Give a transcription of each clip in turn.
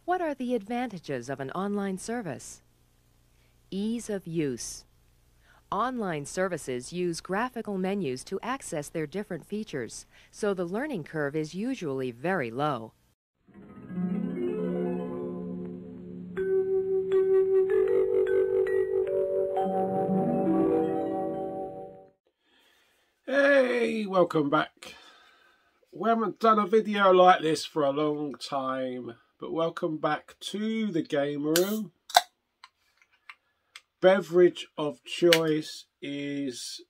What are the advantages of an online service? Ease of use. Online services use graphical menus to access their different features, so the learning curve is usually very low. Hey, welcome back. We haven't done a video like this for a long time, but welcome back to the game room. Beverage of choice is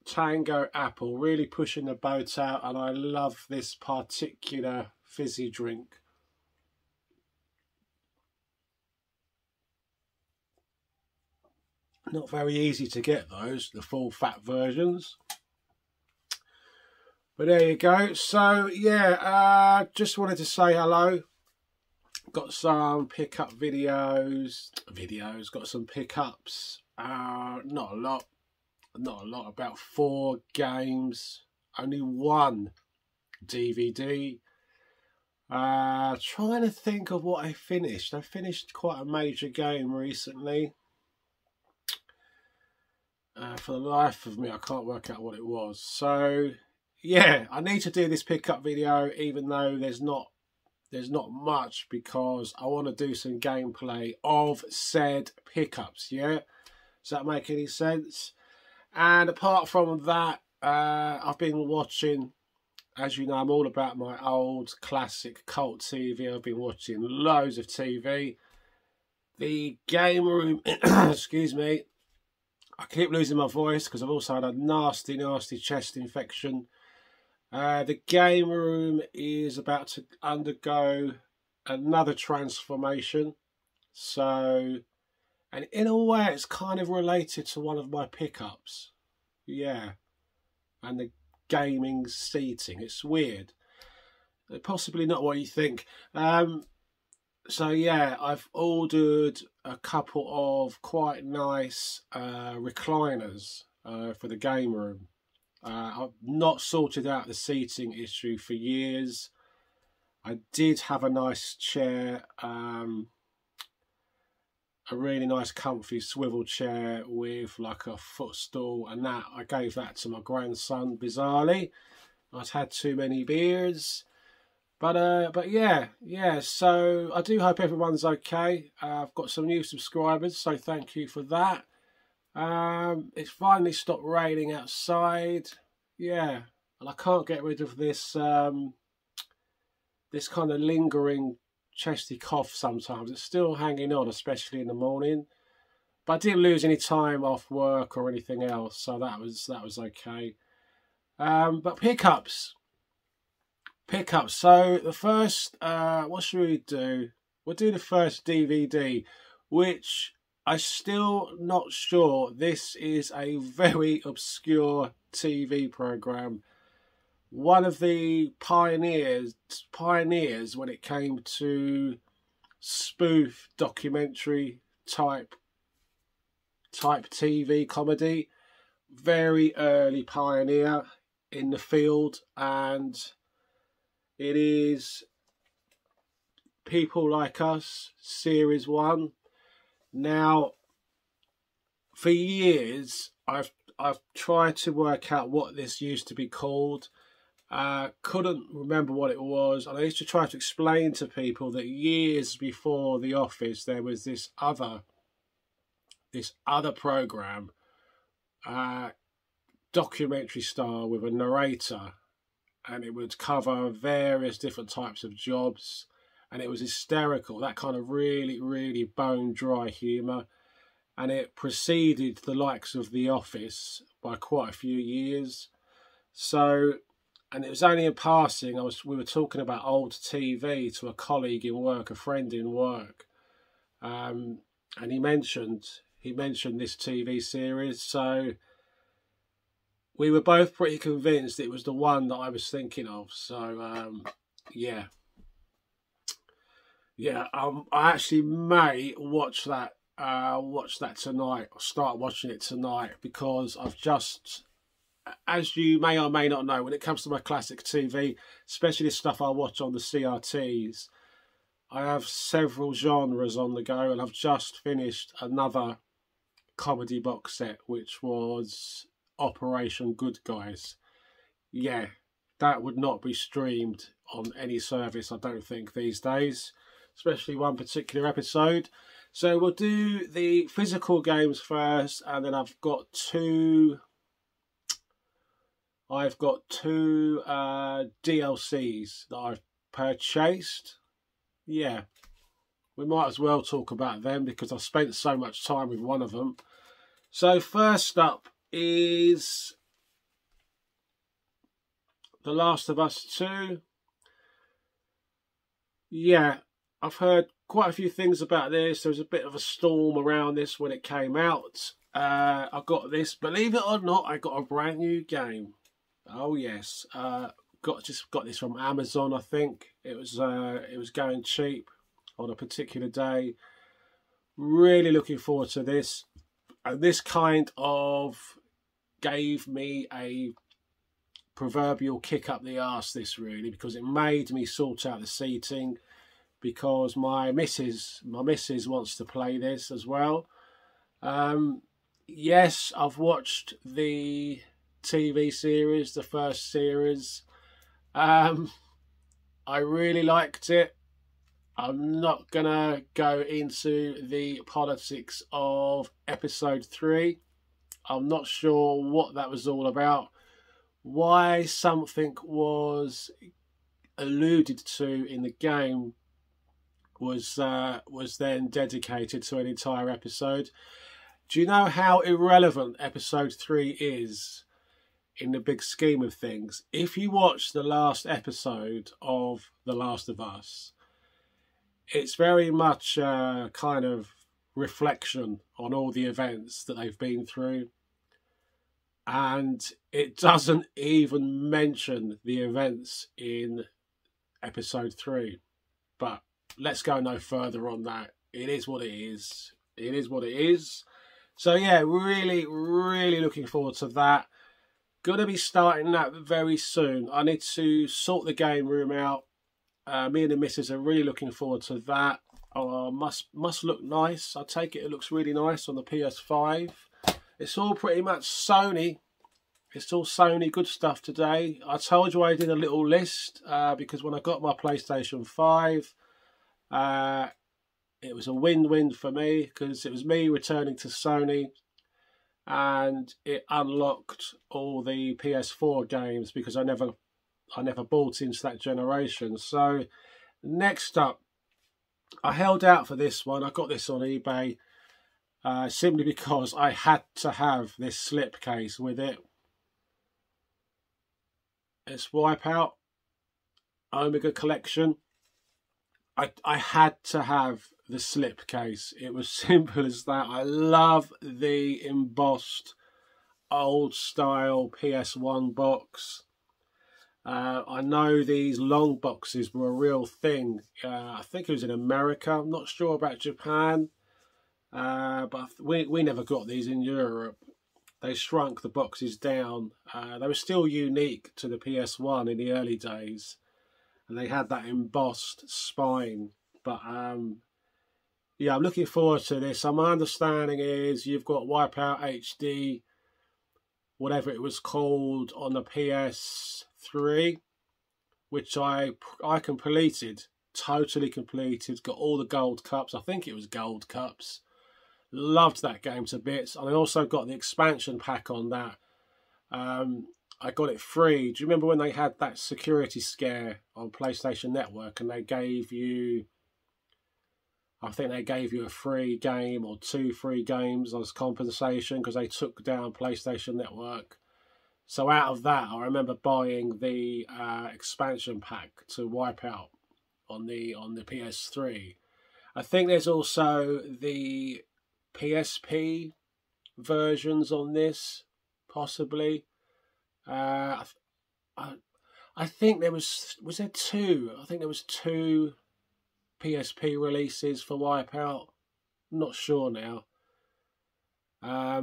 Tango Apple, really pushing the boat out, and I love this particular fizzy drink. Not very easy to get those, the full fat versions. But there you go. So yeah, just wanted to say hello. Got some pickup videos, got some pickups. Not a lot, about 4 games, only 1 DVD. Trying to think of what I finished. I finished quite a major game recently. For the life of me, I can't work out what it was. So yeah, I need to do this pickup video, even though there's not much, because I want to do some gameplay of said pickups. Yeah, does that make any sense? And apart from that, I've been watching, as you know, I'm all about my old classic cult TV. I've been watching loads of TV. The game room, excuse me, I keep losing my voice because I've also had a nasty chest infection. The game room is about to undergo another transformation. So, and in a way it's kind of related to one of my pickups. Yeah. And the gaming seating. It's weird. Possibly not what you think. So yeah, I've ordered a couple of quite nice recliners for the game room. I've not sorted out the seating issue for years. I did have a nice chair, a really nice comfy swivel chair with like a footstool, and that I gave that to my grandson, bizarrely. I'd had too many beers. But yeah, so I do hope everyone's okay. I've got some new subscribers, so thank you for that. It's finally stopped raining outside. Yeah, and I can't get rid of this this kind of lingering chesty cough sometimes. It's still hanging on, especially in the morning. But I didn't lose any time off work or anything else, so that was okay. But pickups. So the first, what should we do? We'll do the first DVD, which I'm still not sure. This is a very obscure TV program. One of the pioneers when it came to spoof documentary type TV comedy. Very early pioneer in the field, and it is People Like Us, Series 1. Now, for years, I've tried to work out what this used to be called. Couldn't remember what it was. And I used to try to explain to people that years before The Office, there was this other program, documentary style, with a narrator. And it would cover various different types of jobs, and it was hysterical, that kind of really bone dry humour, and it preceded the likes of The Office by quite a few years. So, and it was only in passing, we were talking about old TV to a colleague in work, a friend in work, and he mentioned this TV series. So we were both pretty convinced it was the one that I was thinking of. So, yeah. I actually may watch that tonight, or start watching it tonight, because I've just, as you may or may not know, when it comes to my classic TV, especially the stuff I watch on the CRTs, I have several genres on the go, and I've just finished another comedy box set, which was Operation Good Guys. Yeah, that would not be streamed on any service, I don't think, these days, especially one particular episode. So we'll do the physical games first, and then I've got two DLCs that I've purchased. Yeah, we might as well talk about them because I've spent so much time with one of them. So first up is The Last of Us 2. Yeah, I've heard quite a few things about this. There was a bit of a storm around this when it came out. I got this, believe it or not, I got a brand new game. Oh yes, just got this from Amazon. I think it was going cheap on a particular day. Really looking forward to this, and this kind of gave me a proverbial kick up the arse. This really, because it made me sort out the seating, because my missus wants to play this as well. Yes, I've watched the TV series, the first series. I really liked it. I'm not gonna go into the politics of episode 3. I'm not sure what that was all about. Why something was alluded to in the game was then dedicated to an entire episode. Do you know how irrelevant episode 3 is in the big scheme of things? If you watch the last episode of The Last of Us, it's very much a kind of reflection on all the events that they've been through. And it doesn't even mention the events in episode 3. But let's go no further on that. It is what it is. It is what it is. So yeah, really, really looking forward to that. Gonna be starting that very soon. I need to sort the game room out. Me and the missus are really looking forward to that. Must look nice. I take it looks really nice on the PS5. It's all pretty much Sony. It's all Sony good stuff today. I told you I did a little list because when I got my PlayStation 5, it was a win-win for me because it was me returning to Sony, and it unlocked all the PS4 games because I never bought into that generation. So next up, I held out for this one. I got this on eBay simply because I had to have this slipcase with it. It's Wipeout Omega Collection. I had to have the slipcase. It was simple as that. I love the embossed old style PS1 box. I know these long boxes were a real thing. I think it was in America. I'm not sure about Japan. But we never got these in Europe. They shrunk the boxes down. They were still unique to the PS1 in the early days. And they had that embossed spine. But yeah, I'm looking forward to this. So my understanding is you've got Wipeout HD, whatever it was called, on the PS3, which I completed, totally completed, got all the gold cups. I think it was gold cups. Loved that game to bits. And I also got the expansion pack on that. I got it free. Do you remember when they had that security scare on PlayStation Network and they gave you, I think they gave you a free game or 2 free games as compensation because they took down PlayStation Network. So out of that, I remember buying the expansion pack to Wipeout on the PS3. I think there's also the PSP versions on this, possibly. I think there was there 2? I think there was 2 PSP releases for Wipeout. I'm not sure now. I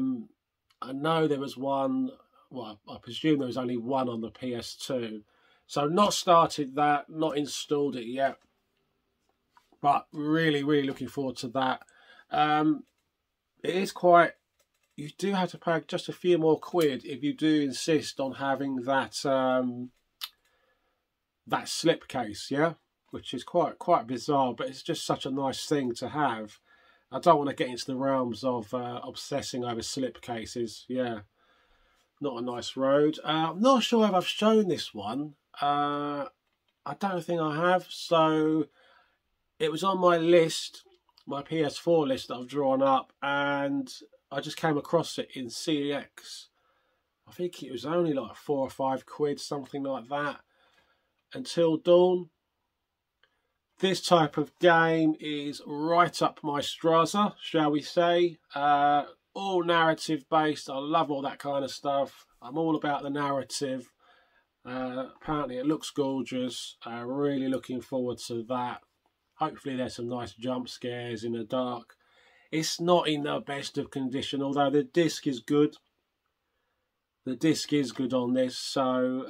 know there was one. Well, I presume there was only one on the PS2. So not started that, not installed it yet. But really, really looking forward to that. It is quite... You do have to pay just a few more quid if you do insist on having that that slipcase, yeah, which is quite bizarre, but it's just such a nice thing to have. I don't want to get into the realms of obsessing over slipcases. Yeah, not a nice road. I'm not sure if I've shown this one. I don't think I have. So it was on my list, my PS4 list that I've drawn up, and I just came across it in CEX. I think it was only like 4 or 5 quid, something like that. Until Dawn. This type of game is right up my Straza, shall we say. All narrative based. I love all that kind of stuff. I'm all about the narrative. Apparently it looks gorgeous. Really looking forward to that. Hopefully there's some nice jump scares in the dark. It's not in the best of condition, although the disc is good. The disc is good on this, so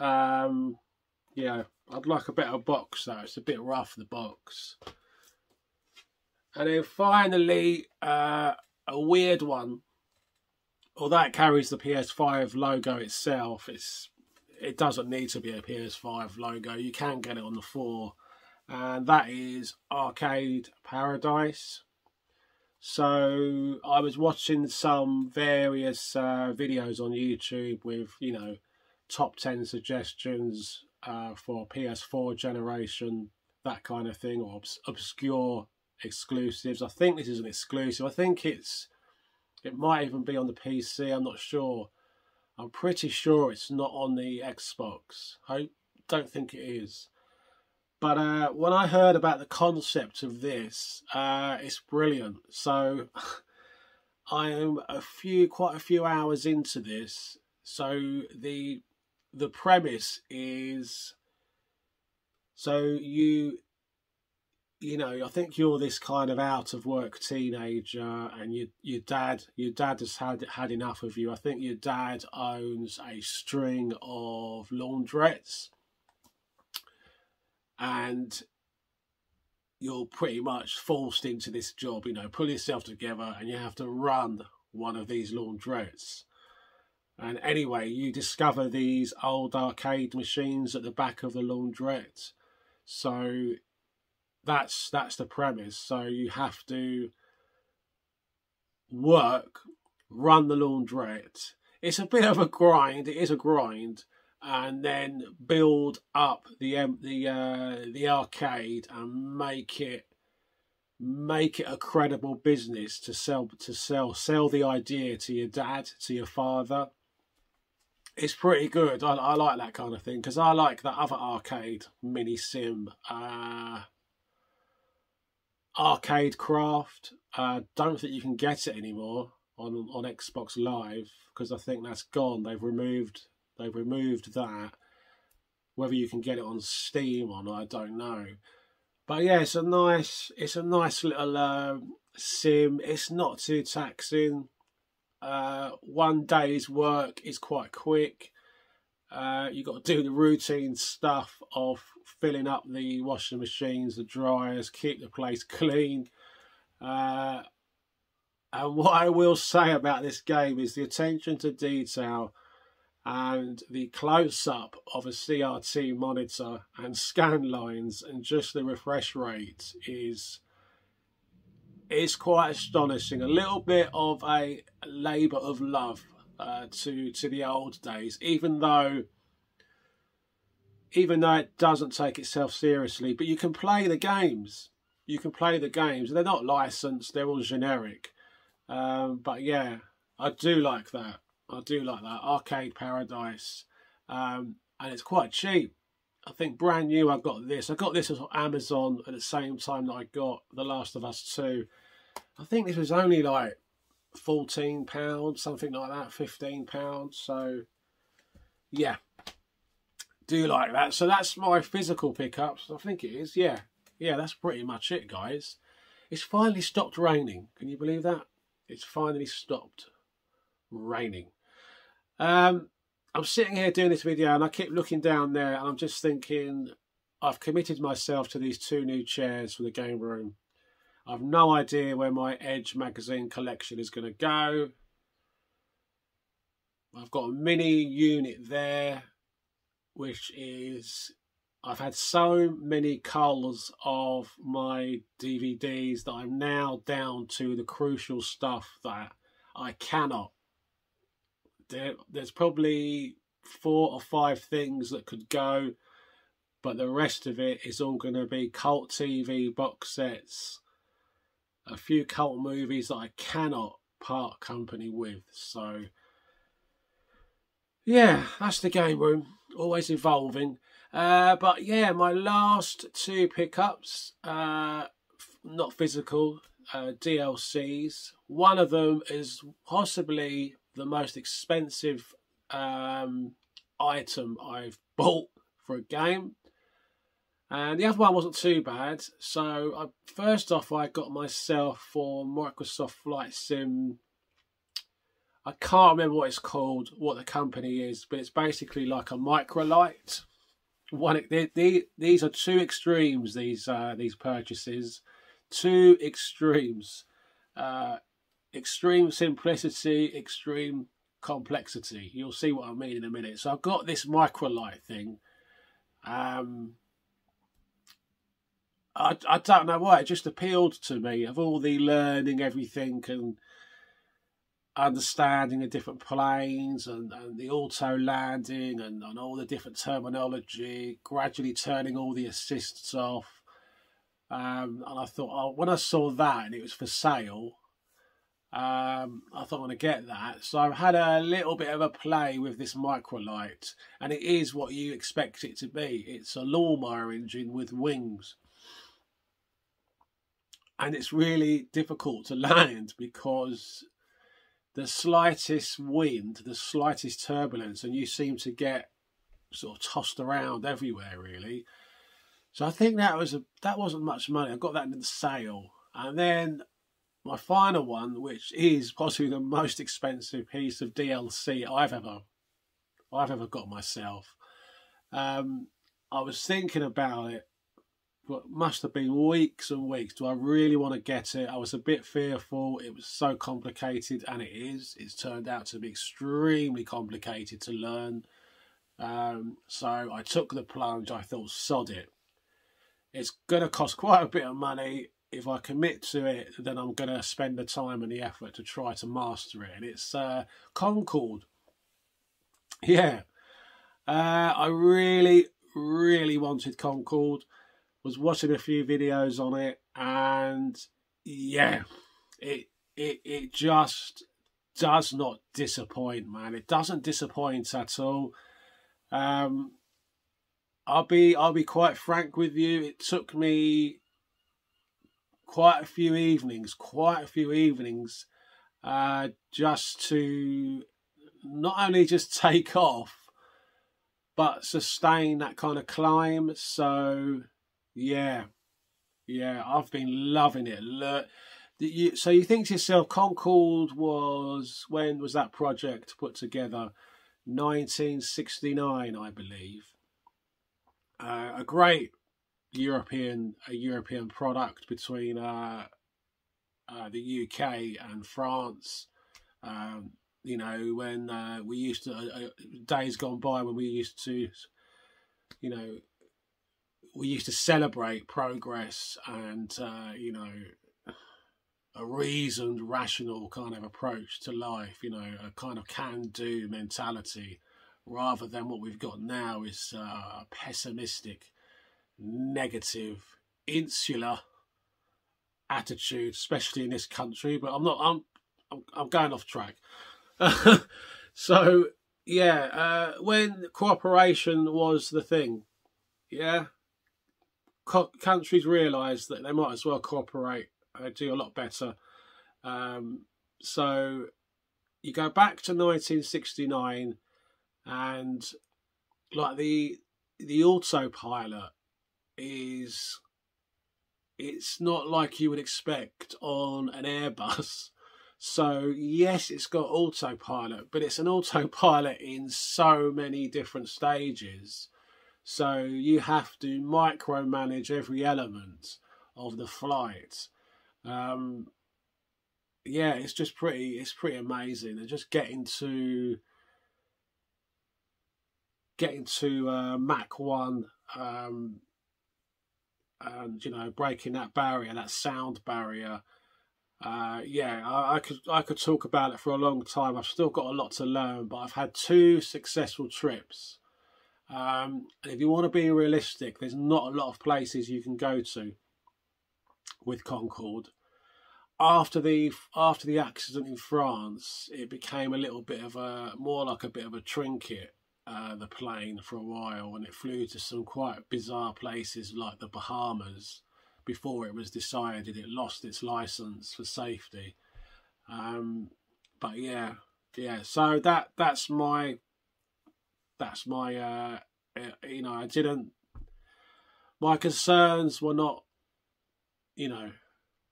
yeah, I'd like a better box though. It's a bit rough, the box. And then finally, a weird one. Although it carries the PS5 logo itself, it doesn't need to be a PS5 logo. You can get it on the 4, and that is Arcade Paradise. So I was watching some various videos on YouTube with, you know, top 10 suggestions for PS4 generation, that kind of thing, or obscure exclusives. I think this is an exclusive. I think it might even be on the PC. I'm not sure. I'm pretty sure it's not on the Xbox. I don't think it is. But when I heard about the concept of this, it's brilliant. So I am quite a few hours into this. So the premise is, so you know, I think you're this kind of out of work teenager, and your dad has had enough of you. I think your dad owns a string of laundrettes, and you're pretty much forced into this job. You know, pull yourself together, and you have to run one of these laundrettes. And anyway, you discover these old arcade machines at the back of the laundrette. So that's the premise. So you have to work, run the laundrette. It's a bit of a grind. It is a grind, and then build up the arcade and make it a credible business to sell the idea to your dad, to your father. It's pretty good. I like that kind of thing, because I like that other arcade mini sim, Arcade Craft. Don't think you can get it anymore on Xbox Live, because I think that's gone. They've removed that. Whether you can get it on Steam or not, I don't know. But yeah, it's a nice little sim. It's not too taxing. One day's work is quite quick. You got to do the routine stuff of filling up the washing machines, the dryers, keep the place clean. And what I will say about this game is the attention to detail and the close-up of a CRT monitor and scan lines and just the refresh rate is quite astonishing. A little bit of a labour of love to the old days, even though it doesn't take itself seriously. But you can play the games. They're not licensed. They're all generic. But yeah, I do like that. Arcade Paradise. And it's quite cheap. I think brand new I got this. I got this on Amazon at the same time that I got The Last of Us 2. I think this was only like £14, something like that, £15. So yeah, do like that. So that's my physical pickups. I think it is. Yeah, that's pretty much it, guys. It's finally stopped raining. Can you believe that? It's finally stopped raining. I'm sitting here doing this video, and I keep looking down there, and I'm just thinking, I've committed myself to these 2 new chairs for the game room. I've no idea where my Edge magazine collection is going to go. I've got a mini unit there, which is... I've had so many culls of my DVDs that I'm now down to the crucial stuff that I cannot. There's probably 4 or 5 things that could go, but the rest of it is all going to be cult TV box sets, a few cult movies that I cannot part company with. So, yeah, that's the game room. Always evolving. But yeah, my last 2 pickups, not physical, DLCs. One of them is possibly the most expensive item I've bought for a game. And the other one wasn't too bad. So first off, I got myself for Microsoft Flight Sim. I can't remember what it's called, what the company is, but it's basically like a microlight. These are 2 extremes. These purchases, 2 extremes. Extreme simplicity, extreme complexity. You'll see what I mean in a minute. So I've got this microlight thing. I don't know why, it just appealed to me, of all the learning everything and understanding the different planes and the auto landing and all the different terminology, gradually turning all the assists off. And I thought, oh, when I saw that and it was for sale, I thought I'm going to get that. So I've had a little bit of a play with this microlight, and it is what you expect it to be. It's a lawnmower engine with wings. And it's really difficult to land because the slightest wind, the slightest turbulence, and you seem to get sort of tossed around everywhere, really. So I think that wasn't much money. I got that in the sale. And then my final one, which is possibly the most expensive piece of DLC I've ever got myself. I was thinking about it, but must have been weeks and weeks. Do I really want to get it? I was a bit fearful. It was so complicated, and it is. It's turned out to be extremely complicated to learn. So I took the plunge. I thought, sod it. It's going to cost quite a bit of money. If I commit to it, then I'm going to spend the time and the effort to try to master it. And it's Concord. Yeah. I really, really wanted Concord. Was watching a few videos on it, and yeah, it just does not disappoint, man. It doesn't disappoint at all. I'll be quite frank with you. It took me quite a few evenings, just to not only just take off, but sustain that kind of climb. So yeah, I've been loving it. So you think to yourself, Concord when was that project put together? 1969, I believe. A great European product between the UK and France. You know, when we used to days gone by when we used to, you know, we used to celebrate progress and you know, a reasoned, rational kind of approach to life. You know, a kind of can-do mentality, rather than what we've got now is a pessimistic, negative, insular attitude, especially in this country. But I'm going off track. So yeah, when cooperation was the thing, yeah, countries realised that they might as well cooperate. They do a lot better. So you go back to 1969, and like the autopilot it's not like you would expect on an Airbus. So yes, it's got autopilot, but it's an autopilot in so many different stages. So you have to micromanage every element of the flight. Yeah, it's just it's pretty amazing. And just getting to Mach 1, and you know, breaking that barrier, that sound barrier. Yeah, I could talk about it for a long time. I've still got a lot to learn, but I've had 2 successful trips. And if you want to be realistic, there's not a lot of places you can go to with Concorde. After the accident in France, it became a little bit of more like a bit of a trinket. The plane for a while, and it flew to some quite bizarre places like the Bahamas before it was decided it lost its license for safety. But yeah. So that's my you know, I didn't. My concerns were not, you know,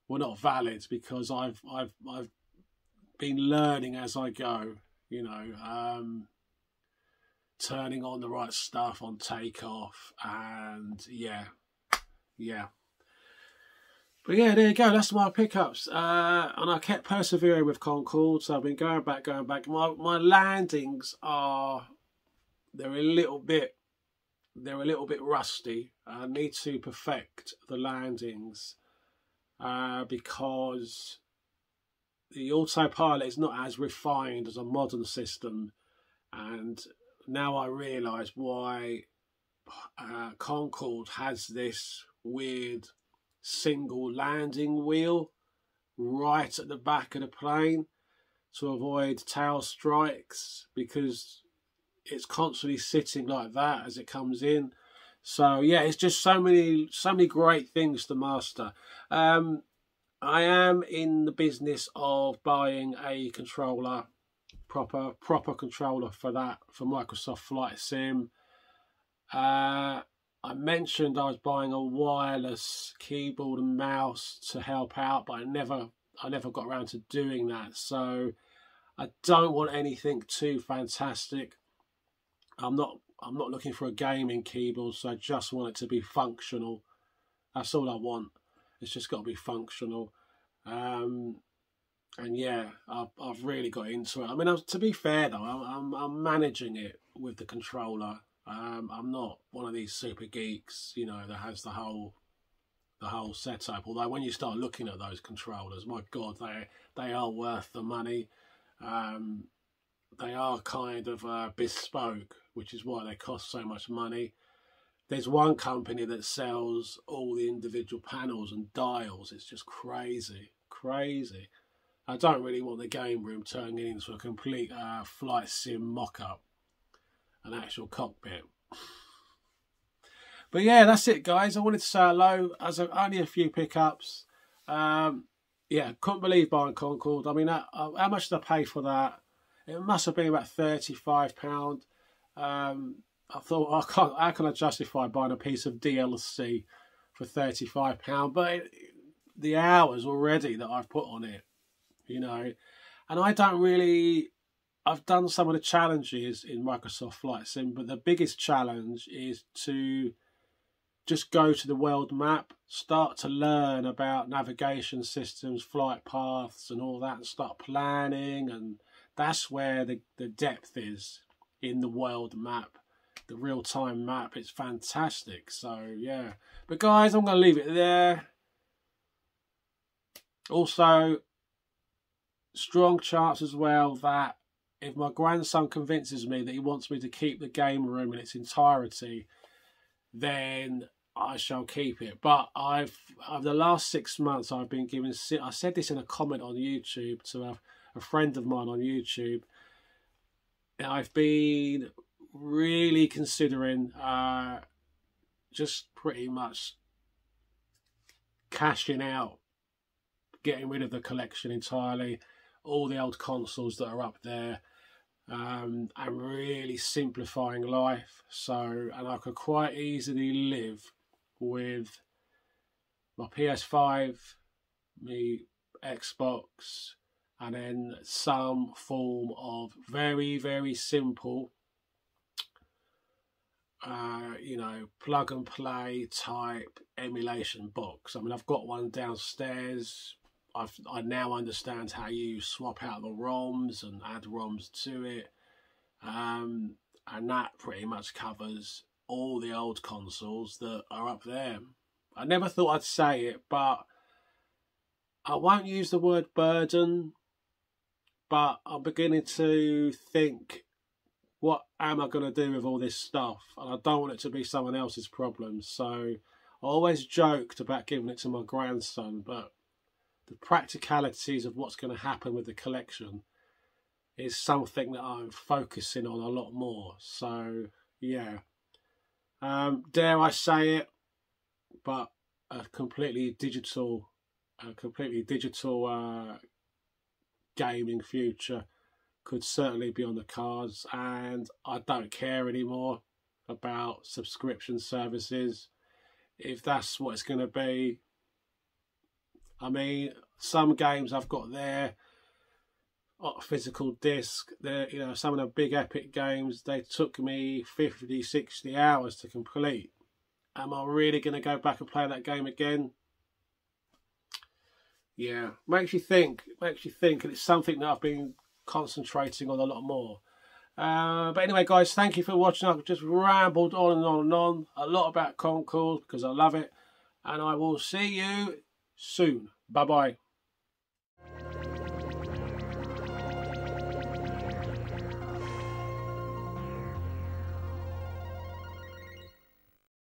were not valid because I've been learning as I go. You know, turning on the right stuff on takeoff, and yeah. But yeah, there you go. That's my pickups, and I kept persevering with Concorde. So I've been going back. My landings they're a little bit rusty. I need to perfect the landings because the autopilot is not as refined as a modern system, and now I realise why Concorde has this weird single landing wheel right at the back of the plane to avoid tail strikes, because it's constantly sitting like that as it comes in. So yeah, it's just so many great things to master. I am in the business of buying a controller, proper controller for Microsoft Flight Sim. I mentioned I was buying a wireless keyboard and mouse to help out, but I never got around to doing that. So I don't want anything too fantastic. I'm not looking for a gaming keyboard, so I just want it to be functional. That's all I want. It's just got to be functional. And yeah, I've really got into it. I mean, to be fair though, I'm managing it with the controller. I'm not one of these super geeks, you know, that has the whole setup. Although when you start looking at those controllers, my God, they are worth the money. They are kind of bespoke, which is why they cost so much money. There's one company that sells all the individual panels and dials. It's just crazy. I don't really want the game room turning into a complete flight sim mock-up, an actual cockpit. But yeah, that's it, guys. I wanted to say hello. As only a few pickups. Yeah, couldn't believe buying Concorde. I mean, how much did I pay for that? It must have been about £35. I thought, how can I justify buying a piece of DLC for £35? But the hours already that I've put on it, you know, and I don't really. I've done some of the challenges in Microsoft Flight Sim, but the biggest challenge is to just go to the world map, start to learn about navigation systems, flight paths and all that, and start planning. And that's where the depth is in the world map, the real-time map. It's fantastic. So yeah, but guys, I'm going to leave it there. Also, strong chance as well that if my grandson convinces me that he wants me to keep the game room in its entirety, then I shall keep it. But over the last 6 months, I've been given. I said this in a comment on YouTube to a friend of mine on YouTube. I've been really considering just pretty much cashing out, getting rid of the collection entirely, all the old consoles that are up there. And really simplifying life. So, and I could quite easily live with my PS5, my Xbox, and then some form of very, very simple you know, plug and play type emulation box. I mean, I've got one downstairs. I now understand how you swap out the ROMs and add ROMs to it, and that pretty much covers all the old consoles that are up there. I never thought I'd say it, but I won't use the word burden, but I'm beginning to think, what am I going to do with all this stuff? And I don't want it to be someone else's problem. So I always joked about giving it to my grandson, but the practicalities of what's going to happen with the collection is something that I'm focusing on a lot more. So yeah, dare I say it, but a completely digital gaming future could certainly be on the cards, and I don't care anymore about subscription services if that's what it's going to be. I mean, some games I've got there on physical disc, you know, some of the big epic games, they took me 50, 60 hours to complete. Am I really going to go back and play that game again? Yeah, makes you think, and it's something that I've been concentrating on a lot more. But anyway, guys, thank you for watching. I've just rambled on and on and on a lot about Concord because I love it, and I will see you soon. Bye bye.